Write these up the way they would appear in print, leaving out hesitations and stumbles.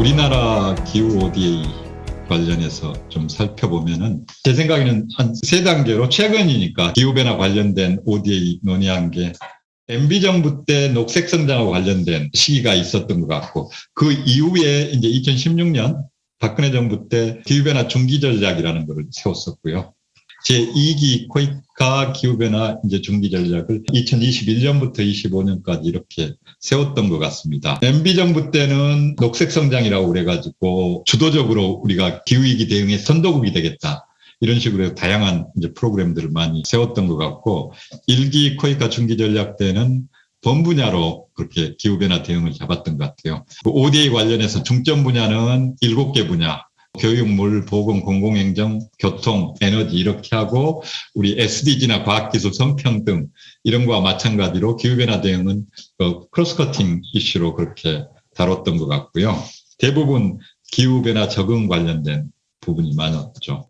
우리나라 기후 ODA 관련해서 좀 살펴보면은 제 생각에는 한 세 단계로 최근이니까 기후변화 관련된 ODA 논의한 게 MB 정부 때 녹색 성장하고 관련된 시기가 있었던 것 같고 그 이후에 이제 2016년 박근혜 정부 때 기후변화 중기 전략이라는 것을 세웠었고요. 제2기 코이카 기후변화 이제 중기 전략을 2021년부터 25년까지 이렇게 세웠던 것 같습니다. MB 정부 때는 녹색 성장이라고 그래가지고 주도적으로 우리가 기후위기 대응의 선도국이 되겠다. 이런 식으로 다양한 이제 프로그램들을 많이 세웠던 것 같고 1기 코이카 중기 전략 때는 본 분야로 그렇게 기후변화 대응을 잡았던 것 같아요. ODA 관련해서 중점 분야는 7개 분야. 교육, 물, 보건, 공공행정, 교통, 에너지 이렇게 하고 우리 SDG나 과학기술, 성평등 이런 거와 마찬가지로 기후변화 대응은 크로스커팅 이슈로 그렇게 다뤘던 것 같고요. 대부분 기후변화 적응 관련된 부분이 많았죠.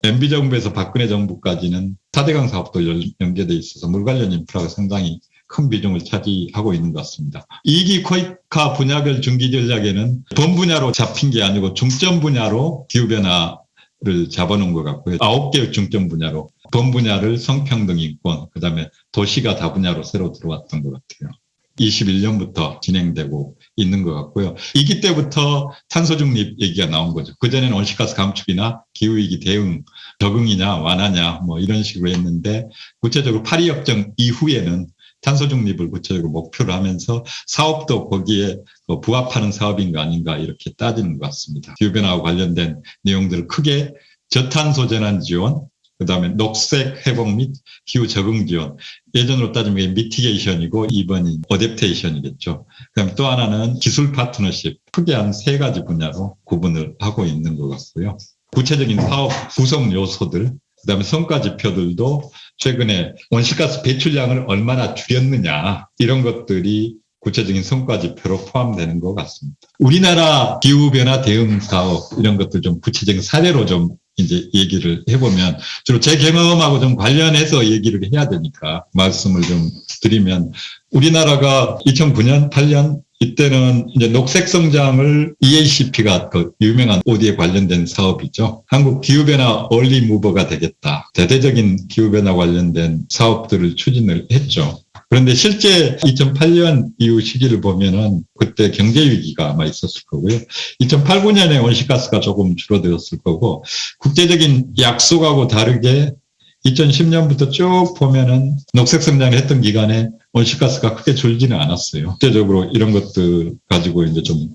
MB 정부에서 박근혜 정부까지는 4대강 사업도 연계돼 있어서 물 관련 인프라가 상당히 큰 비중을 차지하고 있는 것 같습니다. 2기 코이카 분야별 중기 전략에는 본 분야로 잡힌 게 아니고 중점 분야로 기후변화를 잡아놓은 것 같고요. 9개 중점 분야로 본 분야를 성평등 인권, 그다음에 도시가 다분야로 새로 들어왔던 것 같아요. 21년부터 진행되고 있는 것 같고요. 2기 때부터 탄소 중립 얘기가 나온 거죠. 그전에는 온실가스 감축이나 기후위기 대응, 적응이냐 완화냐 뭐 이런 식으로 했는데 구체적으로 파리 협정 이후에는 탄소 중립을 구체적으로 목표로 하면서 사업도 거기에 부합하는 사업인가 아닌가 이렇게 따지는 것 같습니다. 기후변화와 관련된 내용들을 크게 저탄소 재난 지원, 그다음에 녹색 회복 및 기후 적응 지원. 예전으로 따지면 미티게이션이고 2번이 어댑테이션이겠죠. 그다음에 또 하나는 기술 파트너십. 크게 한 3가지 분야로 구분을 하고 있는 것 같고요. 구체적인 사업 구성 요소들, 그다음에 성과 지표들도 최근에 온실가스 배출량을 얼마나 줄였느냐 이런 것들이 구체적인 성과 지표로 포함되는 것 같습니다. 우리나라 기후변화 대응 사업 이런 것들 좀 구체적인 사례로 좀 이제 얘기를 해보면 주로 제 경험하고 좀 관련해서 얘기를 해야 되니까 말씀을 좀 드리면 우리나라가 2009년, 8년 이때는 이제 녹색 성장을 EACP가 그 유명한 OD에 관련된 사업이죠. 한국 기후변화 얼리 무버가 되겠다. 대대적인 기후변화 관련된 사업들을 추진을 했죠. 그런데 실제 2008년 이후 시기를 보면은 그때 경제 위기가 아마 있었을 거고요. 2008, 9년에 온실가스가 조금 줄어들었을 거고 국제적인 약속하고 다르게 2010년부터 쭉 보면은 녹색 성장을 했던 기간에 온실가스가 크게 줄지는 않았어요. 국제적으로 이런 것들 가지고 이제 좀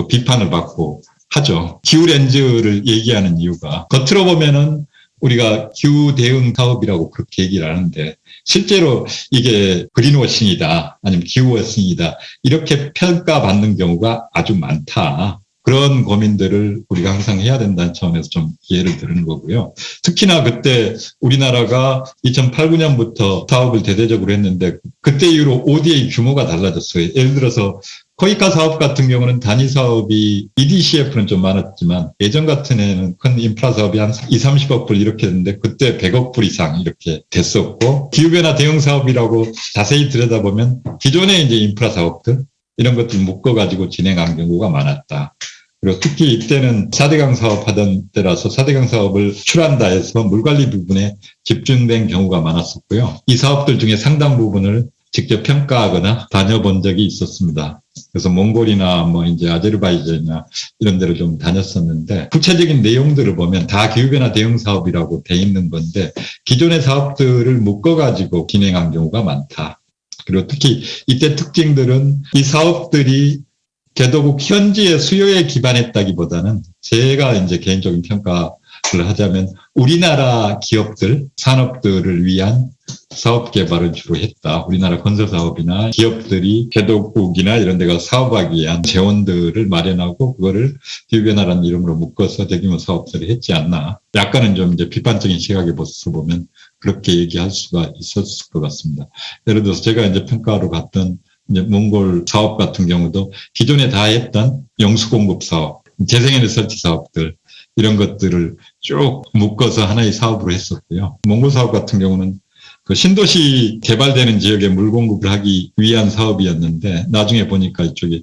비판을 받고 하죠. 기후 렌즈를 얘기하는 이유가 겉으로 보면은 우리가 기후 대응 사업이라고 그렇게 얘기를 하는데 실제로 이게 그린워싱이다 아니면 기후워싱이다 이렇게 평가받는 경우가 아주 많다. 그런 고민들을 우리가 항상 해야 된다는 차원에서 좀 예를 드는 거고요. 특히나 그때 우리나라가 2008, 9년부터 사업을 대대적으로 했는데 그때 이후로 ODA 규모가 달라졌어요. 예를 들어서 코이카 사업 같은 경우는 단위 사업이 EDCF는 좀 많았지만 예전 같은 해는 큰 인프라 사업이 한 20, 30억 불 이렇게 했는데 그때 100억 불 이상 이렇게 됐었고 기후변화 대응 사업이라고 자세히 들여다보면 기존의 이제 인프라 사업들 이런 것들 묶어가지고 진행한 경우가 많았다. 그리고 특히 이때는 4대강 사업하던 때라서 4대강 사업을 출한다 해서 물관리 부분에 집중된 경우가 많았었고요. 이 사업들 중에 상당 부분을 직접 평가하거나 다녀본 적이 있었습니다. 그래서 몽골이나 뭐 이제 아제르바이잔이나 이런 데를 좀 다녔었는데 구체적인 내용들을 보면 다 기후변화 대응 사업이라고 돼 있는 건데 기존의 사업들을 묶어가지고 진행한 경우가 많다. 그리고 특히 이때 특징들은 이 사업들이 개도국 현지의 수요에 기반했다기보다는 제가 이제 개인적인 평가를 하자면 우리나라 기업들, 산업들을 위한 사업 개발을 주로 했다. 우리나라 건설 사업이나 기업들이 개도국이나 이런 데가 사업하기 위한 재원들을 마련하고 그거를 기후변화라는 이름으로 묶어서 대규모 사업들을 했지 않나. 약간은 좀 이제 비판적인 시각에 벗어 보면 그렇게 얘기할 수가 있었을 것 같습니다. 예를 들어서 제가 이제 평가하러 갔던 이제 몽골 사업 같은 경우도 기존에 다 했던 영수 공급 사업, 재생에너지 설치 사업들 이런 것들을 쭉 묶어서 하나의 사업으로 했었고요. 몽골 사업 같은 경우는 그 신도시 개발되는 지역에 물 공급을 하기 위한 사업이었는데 나중에 보니까 이쪽에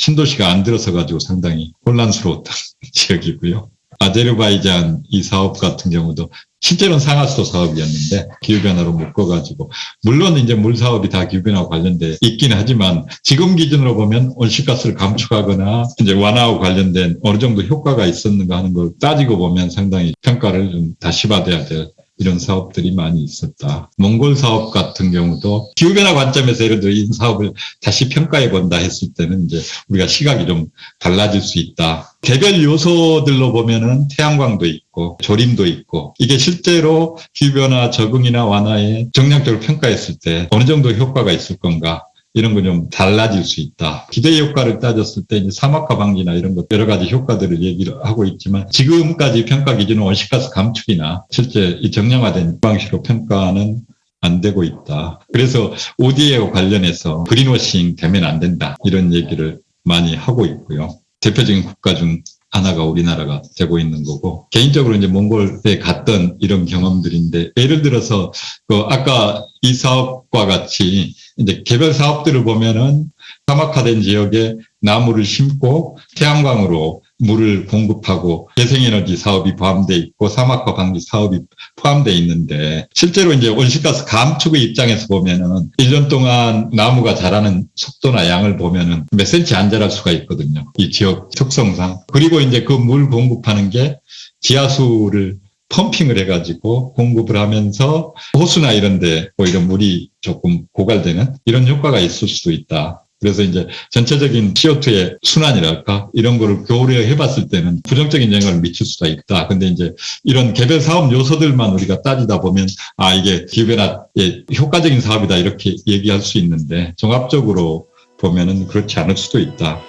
신도시가 안 들어서 가지고 상당히 혼란스러웠던 지역이고요. 아제르바이잔 이 사업 같은 경우도 실제로는 상하수도 사업이었는데 기후변화로 묶어가지고 물론 이제 물 사업이 다 기후변화와 관련돼 있긴 하지만 지금 기준으로 보면 온실가스를 감축하거나 이제 완화와 관련된 어느 정도 효과가 있었는가 하는 걸 따지고 보면 상당히 평가를 좀 다시 받아야 될 이런 사업들이 많이 있었다. 몽골 사업 같은 경우도 기후변화 관점에서 예를 들어 이 사업을 다시 평가해 본다 했을 때는 이제 우리가 시각이 좀 달라질 수 있다. 개별 요소들로 보면은 태양광도 있고 조림도 있고 이게 실제로 기후변화 적응이나 완화에 정량적으로 평가했을 때 어느 정도 효과가 있을 건가 이런 건 좀 달라질 수 있다. 기대 효과를 따졌을 때 이제 사막화 방지나 이런 것 여러 가지 효과들을 얘기를 하고 있지만 지금까지 평가 기준은 온실가스 감축이나 실제 이 정량화된 방식으로 평가는 안 되고 있다. 그래서 ODA와 관련해서 그린워싱 되면 안 된다. 이런 얘기를 많이 하고 있고요. 대표적인 국가 중 하나가 우리나라가 되고 있는 거고 개인적으로 이제 몽골에 갔던 이런 경험들인데 예를 들어서 그 아까 이 사업과 같이 이제 개별 사업들을 보면은 사막화된 지역에 나무를 심고 태양광으로 물을 공급하고 재생에너지 사업이 포함되어 있고 사막화 방지 사업이 포함되어 있는데 실제로 이제 온실가스 감축의 입장에서 보면은 1년 동안 나무가 자라는 속도나 양을 보면은 몇 센치 안 자랄 수가 있거든요. 이 지역 특성상. 그리고 이제 그 물 공급하는 게 지하수를 펌핑을 해가지고 공급을 하면서 호수나 이런데 오히려 물이 조금 고갈되는 이런 효과가 있을 수도 있다. 그래서 이제 전체적인 CO2의 순환이랄까 이런 거를 고려해 봤을 때는 부정적인 영향을 미칠 수가 있다. 근데 이제 이런 개별 사업 요소들만 우리가 따지다 보면 아 이게 기후변화의 효과적인 사업이다 이렇게 얘기할 수 있는데 종합적으로 보면은 그렇지 않을 수도 있다.